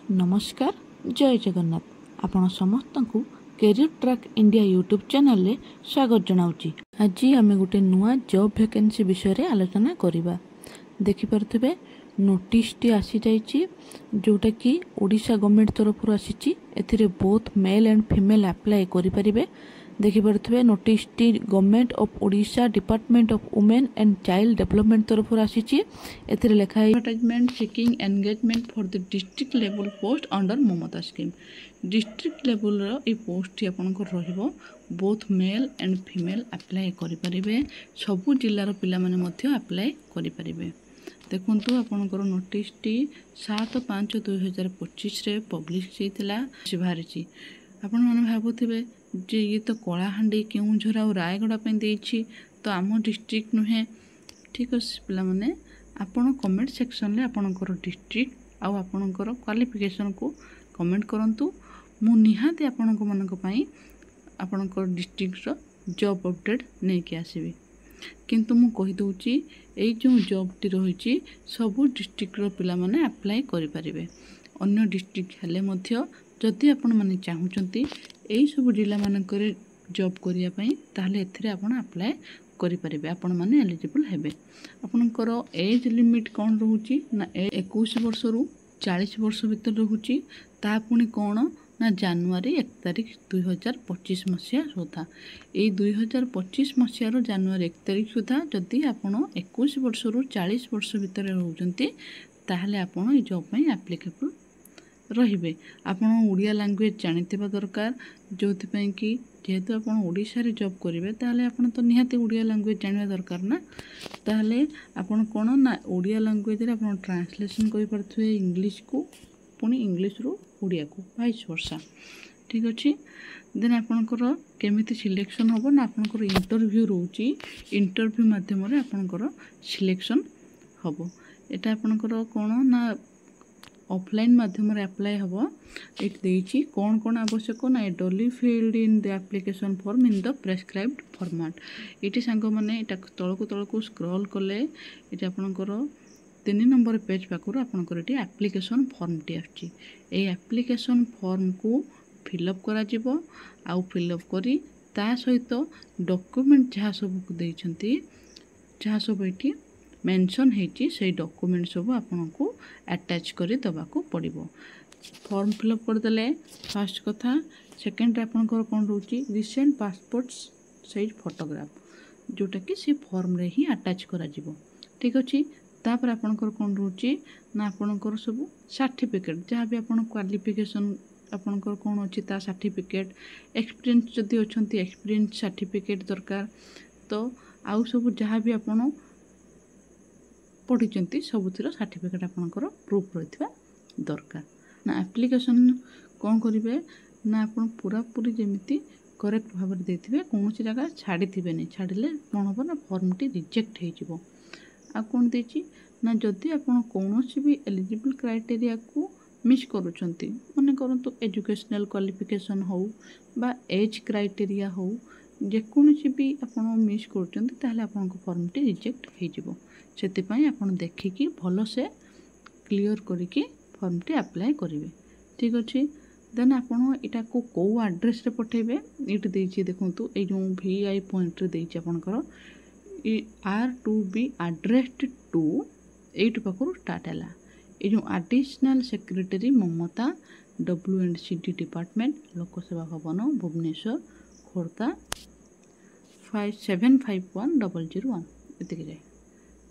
नमस्कार जय जगन्नाथ आपण समस्त को career track India YouTube channel रे स्वागत जनाऊँगी। आज आम गोटे नुआ जॉब वैकेंसी विषय आलोचना करवा। देखिपे नोटिस टी आसी जाइए जोटा कि ओडिशा गवर्नमेंट तरफ आसी both male and female apply करें। देखिपे नोटिस टी government of Odisha department of women and child development तरफ आसी लिखाई advertisement seeking engagement for the district level post under Mamata scheme. District level रो पोस्ट टी आपनकर रहिबो both male and female apply करें। सबु जिल्लार पिला माने मध्य अप्लाई करें। देखु आपनकर नोटिस टी 7/5/2025 रे पब्लिश होइतिला बाहरी। आपण माने भाबुथिबे जे ये तो कलाहांडी केउझर और रायगड़ा पे देछि तो आम डिस्ट्रिक्ट नुहे। ठीक अच्छे पिला माने आपण कमेंट सेक्शन में आपणकर डिस्ट्रिक्ट आउ आपणकर क्वालिफिकेशन को कमेंट करंतु। मु निहाती आपणक मानक पई आपणकर डिस्ट्रिक्ट रो जॉब अपडेट नहीं के आसीबे। किंतु मु कहि दउची एई जो जॉब टी रहिछि सबु डिस्ट्रिक्ट रो पिला माने अप्लाई करि परिबे। अन्य डिस्ट्रिक्ट हेले मध्य जदि आपण माने चाहुचंती एई सब जिला मानकर जॉब करिया पई ताहले एथिरे आपण अप्लाई करि परिबे। आपण माने एलिजिबल हेबे। आपनकर एज लिमिट कोन रहउची ना 21 वर्ष रु 40 वर्ष भीतर रहउची। ता पुनी कोन ना जनवरी 1 तारिख 2025 मसिया सुधा। ए 2025 मसिया रो जनवरी 1 तारिख सुधा जदि आपण 21 वर्ष रु 40 वर्ष भीतर रहउचंती ताहले आपण ए जॉब पई एप्लीकेबल रहिबे। आपण ओडिया लैंग्वेज जानिथिबा दरकार जोथि पई कि जेहेतु आपण ओडिशा रे जॉब करिवे ताहले आपण तो निहाती ओडिया लैंग्वेज जानिबा दरकार ना। ताहले आपण कोन ना ओडिया लैंग्वेज रे आपण ट्रांसलेशन करि परथुए इंग्लिश को पुनी इंग्लिश रु ओडिया को वाइस वर्षा। ठीक अछि। देन आपनकर केमिति सिलेक्शन होबो ना आपनकर इंटरव्यू रहउची। इंटरव्यू माध्यम रे आपनकर सिलेक्शन होबो। एटा आपनकर कोन ना ऑफलाइन माध्यम रे अप्लाई हबो। इट देछि कोन कोन आवश्यक ना डोली field in the application form in the prescribed format. इटी सांग माने एटा तळको स्क्रॉल कले एटा आपनकर 3 नंबर पेज पाखरु आपनकर एटी एप्लीकेशन फॉर्म टी आछि। ए एप्लीकेशन फॉर्म को फिलअप करा जिवो। आ फिलअप करी ता सहित डॉक्यूमेंट जहा सब देइछंती जहा सब एटी मेंशन हेची से डॉक्यूमेंट सब आपन को अटैच करी दबा को पड़िबो। फॉर्म फिलअप कर देले फर्स्ट कथा। सेकंड आपन को कोन रहउची रिसेंट पासपोर्ट साइज फोटोग्राफ जोटा कि से फॉर्म रे ही अटैच करा जिवो। ठीक अछि। तापर आपन को कोन रहउची ना आपन को सब सर्टिफिकेट जहा भी आपन क्वालिफिकेशन आपन को कोन अछि ता सर्टिफिकेट एक्सपीरियंस जदी अछंती एक्सपीरियंस सर्टिफिकेट दरकार। तो आउ सब जहा भी आपन पढ़ी सबुतिर सर्टिफिकेट आपनकर प्रूफ रहिथिबा दरकार ना। एप्लीकेशन कौन करेंगे ना आप पूरा पूरी जमीती करेक्ट भाव देथिबे। कौन जगह छाड़ी थे नहीं छाड़िले कौन हम ना फॉर्म टी रिजेक्ट हो। आ कौन देछि ना जदि आपन कौन भी एलिजिबल क्राइटेरिया को मिस करूछंती माने करंतु एजुकेशनल क्वालिफिकेशन हो बा एज क्राइटेरिया हो जेकोसी भी आपन मिस करूछंती ताहले आपन को फॉर्म टी रिजेक्ट हो जिवो। सेतिपई आपन देखिकी भलो से क्लियर करिकी फॉर्म टी अप्लाई करिवे। ठीक अछि। देन आपन एटा को एड्रेस रे पठेबे इट देछि देखंतु ए जो VI पॉइंट रे देछि आपनकर are to be addressed to 8 पाखरु स्टार्ट हला। ए जो additional secretary Mamata WNCD department Lok Seva भवन भुवनेश्वर खोर्धा 5751 एतिक जाय।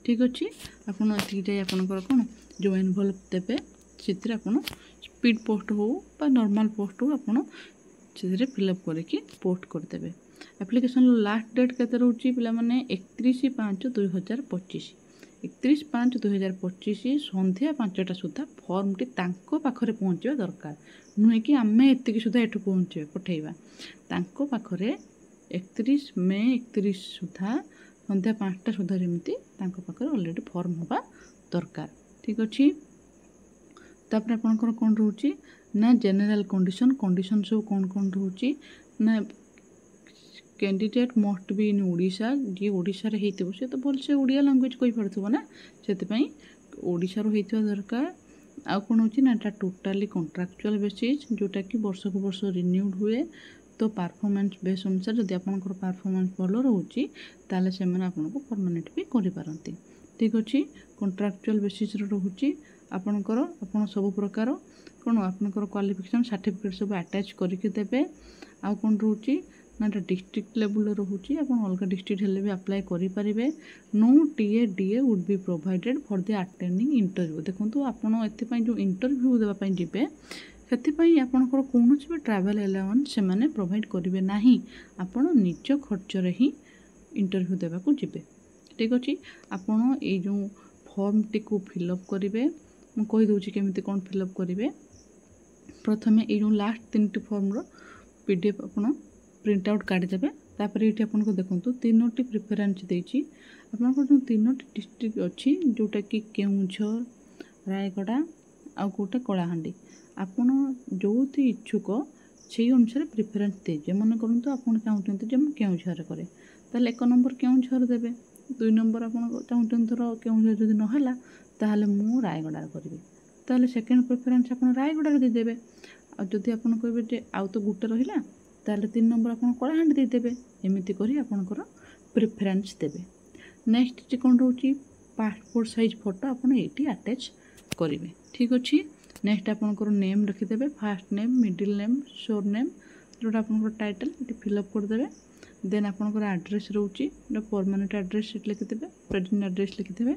ठीक अच्छे। आपड़ एतिक जाए आपनकर कौन जो इनवल्व देवे से आपन स्पीड पोस्ट हो बा नॉर्मल पोस्ट हो आपन से फिलअप करके पोस्ट करदेवे। एप्लिकेशन लास्ट डेट केते रहउची पिला माने 31/5/2025 31/5/2025 संध्या 5टा सुधा फॉर्म टी तांको पाखरे पहुँचवा दरकार नुहे कि आमे एतिक सुधा एठु पहुँचे पठेइबा। तांको पाखरे 31 मे 31 सुधा संध्या 5टा सुधा जमीती तांको पाखरे ऑलरेडी फॉर्म होबा दरकार। ठीक अछि। तापर आपनकर कोन रहउची ना जनरल कंडीशन सब कोन कोन रहउची ना candidate must be in Odisha. जे ओडिशा रे हेतिबो से तो भल से ओडिया लैंग्वेज कहि परथबो ना। सेति पई ओडिशा रो हेतिबा दरकार आउ कौन होची ना एटा टोटाली कॉन्ट्रैक्चुअल बेसिस जोटा कि वर्ष को वर्ष रिन्यूड हुए। तो परफॉर्मेंस बेस अनुसार जदि आपनकर परफॉर्मेंस भल रोची ताले से मैंने आपनको परमानेंट भी करि पारंती। ठीक अछि कॉन्ट्रैक्चुअल बेसिस रो रोची आपनकर आपन सब प्रकार कौन आपनकर क्वालिफिकेशन सर्टिफिकेट सब अटैच करके देबे। आउ कौन रोची ना डिस्ट्रिक्ट लेवल रोची आप अलग डिस्ट्रिक्ट हेल्ले भी अप्लाई करें। No TA DA would be provided for the attending interview. देखो आपड़ एपाई जो इंटरव्यू देवाई जीवे से आपंकर कौन भी ट्रावेल अलाउंस से मैंने प्रोवाइड करेंगे ना। आपण निज खर्चर ही इंटरव्यू देवाक जीवे। ठीक अच्छे आपण ये जो फॉर्म टी को फिलअप करेंगे मुझे कहीदे केमी कौन फिलअप करेंगे। प्रथम ये जो लास्ट 3टी फॉर्म पीडीएफ आप प्रिंट आउट काढ़ीदेवे। तापर ये आपको देखो 3टी प्रिफरेन्स देती आपंकर जो 3टी डिस्ट्रिक्ट अच्छी जोटा कि केउझर रायगड़ा आउ कौटा कलाहांडी आपन जो इच्छुक से अनुसार प्रिफरेन्स दीजिए। मन करूँ आप चाहते हैं केउझर करे ताल 1 नंबर केउझर देवे 2 नंबर आप चाहते थर केउझर जदि नहला ताहले मु रायगड़ा करी ताहले सेकेंड प्रिफरेन्स आप रायगड़ा देदेवे। आदि आप कहे आउ तो गोटे रहा ताहले 3 नंबर आप कलाहांडी देदेवे। एमती करी आपनकर प्रिफरेन्स देवे। नेक्स्ट कौन रोची पासपोर्ट साइज फोटो आप अटैच करेंगे। ठीक अच्छे नेक्स्ट आपनकर नेम रखिदेवे first name middle name surname जोटा आपनकर टाइटल ये फिलअप करदे। देन आपनकर एड्रेस रोची परमानेंट एड्रेस लिखिदेवे प्रेजेंट एड्रेस लिखिदेवे।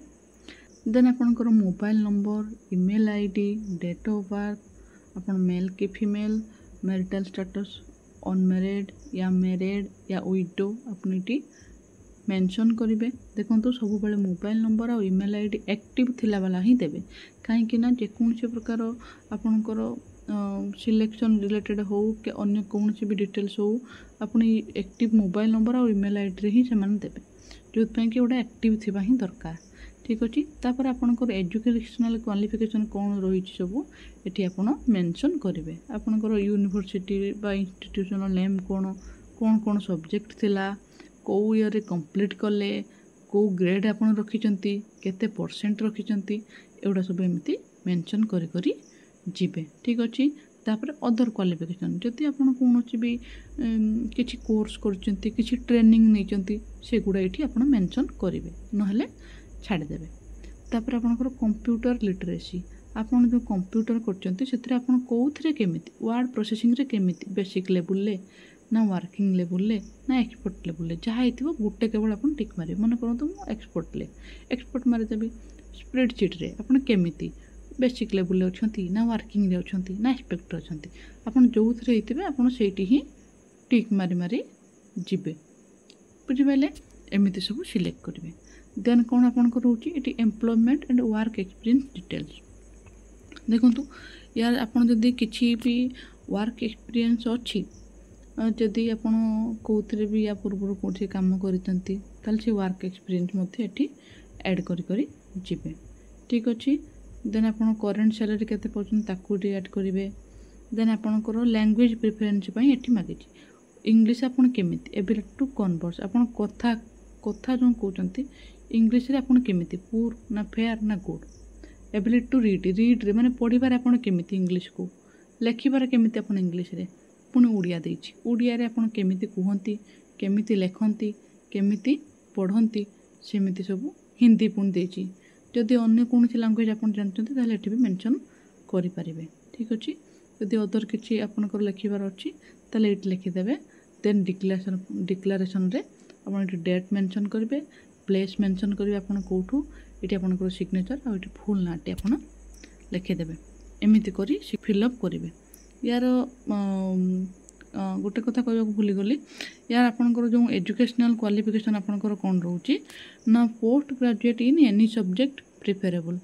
देन आपनकर mobile number email ID date of birth आपन मेल कि फीमेल मैरिटल स्टेटस अनमेरिड या मैरिड या विडो अपनी मेंशन करेंगे। देखो तो सब बेले मोबाइल नंबर और ईमेल आईडी एक्टिव थिला वाला ही देवे कहीं जेकोसी प्रकार आपणकर सिलेक्शन रिलेटेड हो कि अन्य कौन भी डिटेल्स हो अपनी एक्टिव मोबाइल नंबर और ईमेल आईडी ही से देवे जो कि गोटे एक्टिव थिबा ही दरकार। ठीक अच्छे तापर आपणकर एजुकेशनल क्वालिफिकेशन कौन रही सब ये आपड़ मेंशन करेंगे। आपणकर यूनिवर्सिटी बा इंस्टीट्यूशनल नेम कौन कौन कौन सब्जेक्ट थिला कौ ईयर कंप्लीट कले कौ ग्रेड आप रखिंट केते परसेंट रखिंट एगुड़ा सब एमती मेंशन करी जीवे। ठीक अच्छे तापर अदर क्वालिफिकेशन जदि आप कौन भी किसी कोर्स करछंती किसी ट्रेनिंग नहीं सेगुड़ा ये आप मेंशन करेंगे नहले छाड़देवे। तापर आपनकर कंप्यूटर लिटरेसी आपन जो कंप्यूटर करछंती सेतरे आपन कोउथरे केमिति वर्ड प्रोसेसिंग रे केमिति बेसिक लेवल ले ना वर्किंग लेवल ले ना एक्सपर्ट लेवल ले जहाँ हो गोटे केवल आप टिक मारे मन करूँ एक्सपर्ट मारिदेवी। स्प्रेडशीट रे आपन केमिति बेसिक लेवल अच्छी ना वर्किंग अच्छी ना एक्सपेक्ट अच्छा आप जो थे आपड़ से ही टिक मारी मारी जीवे। बुझिपारे एमती सब सिलेक्ट करेंगे। देन कौन आपंकर रोचे ये employment and work experience details. देखो यार आप जदि किसी भी वर्क एक्सपीरियंस अच्छी जदि आप कौन भी या पूर्व कौन काम करते से वर्क एक्सपीरियंस ये ऐड करी जीवे। ठीक अच्छे देन आप करेन्ट सैलरी केते पाउछन ताकू ऐड करेंगे। देन आपंकर लैंग्वेज प्रिफरेन्स ये मागिଛି इंग्लिश आपन केमिति एबिलिटी टू कन्वर्स आपन कथा कथा जो कहते इंग्लिश रे आपन केमिति पुर ना फेयर ना गुड। एबिलिटी टू रीड रे माने पढ़िबार आपन केमिति इंग्लिश को लेखिबार केमिति आपन इंग्लिश रे पुणी ओडिया देछि ओडिया रे आपन केमिति कहंती केमिति लेखंती केमिति पढ़ंती सेमिति सब हिंदी पुणी देछि। जदि अन्य कौन लैंग्वेज आप जानते ताहले एठी भी मेंशन करि परिबे। ठीक अच्छे जदि अदर किछि आपनकर लेखिबार अछि ताहले एठी लिखिदेवे। देन डिक्लेरेशन रे आपन एठी डेट मेंशन करेंगे प्लेस मेंशन करेंगे आपन कोठू ये आपनकर सिग्नेचर और ये फुल नाटी आपन लिखिदेवे। एमती करी फिलअप करेंगे। यार गोटे कथा कहूँ भूलीगली यार आपनकर जो एजुकेशनल क्वालिफिकेशन आपनकर कौन रोचे ना post graduate in any subject preferable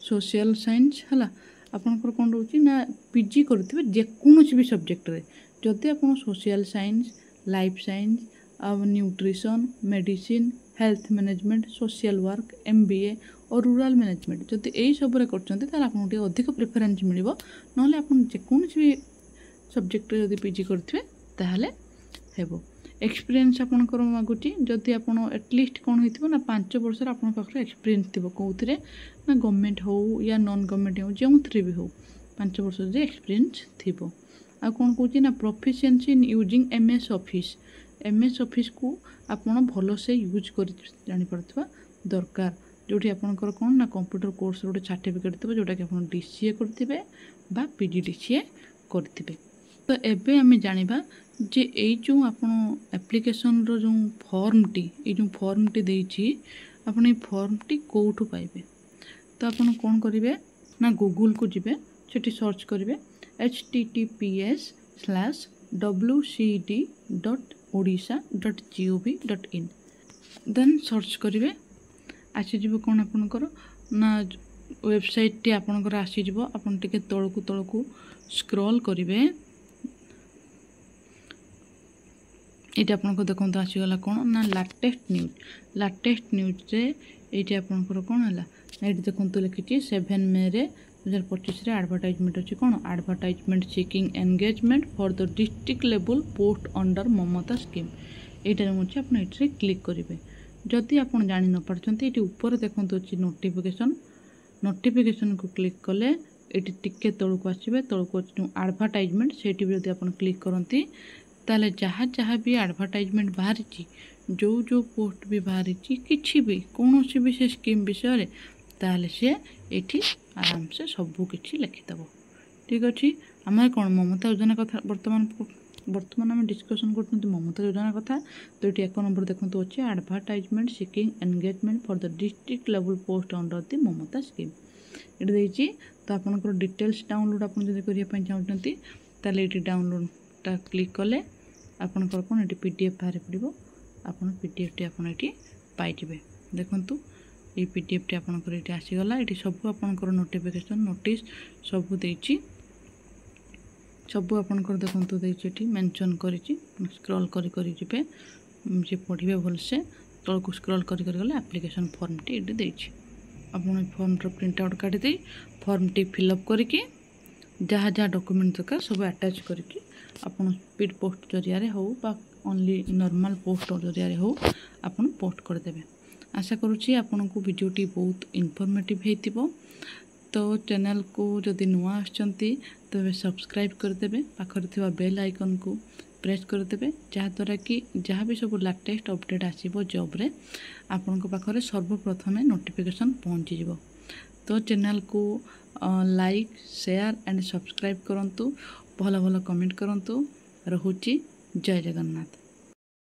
social science है आपनकर कौन रोचे ना पीजी करथिबे जेकोसी भी सब्जेक्ट रे जदि आप सोशल साइंस लाइफ साइंस अब nutrition medicine health management social work MBA और रूरल मैनेजमेंट जदि यही सब आपको अधिक प्रिफरेन्स मिल ना जेकोसी भी सब्जेक्ट जदि पीजी करेंगे ताहले हेबो। एक्सपीरियंस आपणकर मागुची जदि आपण एटलिस्ट कौन हो ना 5 वर्ष आपण पाखे एक्सपीरियंस थी कौन ना गवर्नमेंट हो या नॉन गवर्नमेंट हो जो थ्री भी हो 5 वर्ष जो एक्सपीरियंस थी आ कौन कौन ना proficiency in using MS office को आपण भल से यूज कर जानी पड़ता दरकार जोटी आपणकर कौन ना कंप्यूटर कोर्स गोटे सर्टिफिकेट थी जोटा कि आप डीसीए करेंगे बा पीजीडीसीए करेंगे। तो एबे आम जानिबा जे एई जो आपण एप्लिकेशन रो जो फॉर्मटी ये जो फॉर्मटी देइछि आपण ए फॉर्मटी कोठु पाइबे। तो आपण कोन करिवे ना गूगल को जिबे सेठी सर्च करिवे https://wcd.odisha.gov.in देन सर्च करिवे आसीଯିବ कौन आपणकर ना वेबसाइट टी आपणकर आसीଯିବ आपण टिके तळकू स्क्रॉल करिवे ये आपको देखो आसीगला कौन ना लाटेस्ट न्यूज रे ये आपंकर कौन है ये देखो लिखी 7 मे 2025 एडवर्टाइजमेंट अच्छी कौन advertisement seeking engagement for the district level post under Mamata scheme यहाँ मुझे आप ये क्लिक करेंगे। जदि आप जानी न पार्टी ये ऊपर देखो अच्छी नोटिफिकेशन को क्लिक कले ये टिके तौक आसवे तौक जो एडवर्टाइजमेंट से भी आप क्लिक करती ताले जहाँ जहाँ भी एडवर्टाइजमेंट बाहरी जो पोस्ट भी बाहरी किसी भी कौन भी से स्कीम विषय ताले से ये आराम से सबू किसी लिखिदेव। ठीक अच्छे आम कौन ममता योजना कथा बर्तमान आम डिस्कसन कर ममता योजना कथा। तो ये 1 नंबर देखो अच्छे advertisement seeking engagement for the district level post under the Mamata scheme ये तो आपंकर डिटेल्स डाउनलोड आप करने चाहते ताले ये डाउनलोडटा क्लिक कले आपंकर कौन ये पीडीएफ बाहर पड़ो आप पीडीएफ टी आप पाइबे। देखु ये पीडीएफ टी आपंकर ये आसीगला ये सब आपंकर नोटिफिकेशन नोटिस सबू देछि सबू आपंकर देखो ये मेंशन करी स्क्रॉल करी जे पढ़े भलसे तौक स्क्रॉल करी गले एप्लिकेशन फॉर्म टी ये देछि आपन फॉर्म प्रिंट आउट काटी दे फॉर्म टी फिलअप करके जहाँ जहाँ डॉक्यूमेंट दरकार सब अटैच करके आपन स्पीड पोस्ट जरिया हो बा ओनली नॉर्मल पोस्ट जरिया हो आपन पोस्ट करदेवे। आशा करुँची आपन को वीडियोटी बहुत इनफॉर्मेटिव होइतिबो। तो चैनल को जदि नुआ आछंती तबे सब्सक्राइब करदेवे पाखरे थिबा बेल आइकन को प्रेस करदेवे जहाँद्वारा कि जहाँ भी सब लेटेस्ट अपडेट आसीबो जॉब रे आपन को पाखरे सर्वप्रथम नोटिफिकेशन पहुँची जिवो। तो चैनल को लाइक शेयर एंड सब्सक्राइब करंतु भल भल कमेंट करंतु। रहुची जय जगन्नाथ।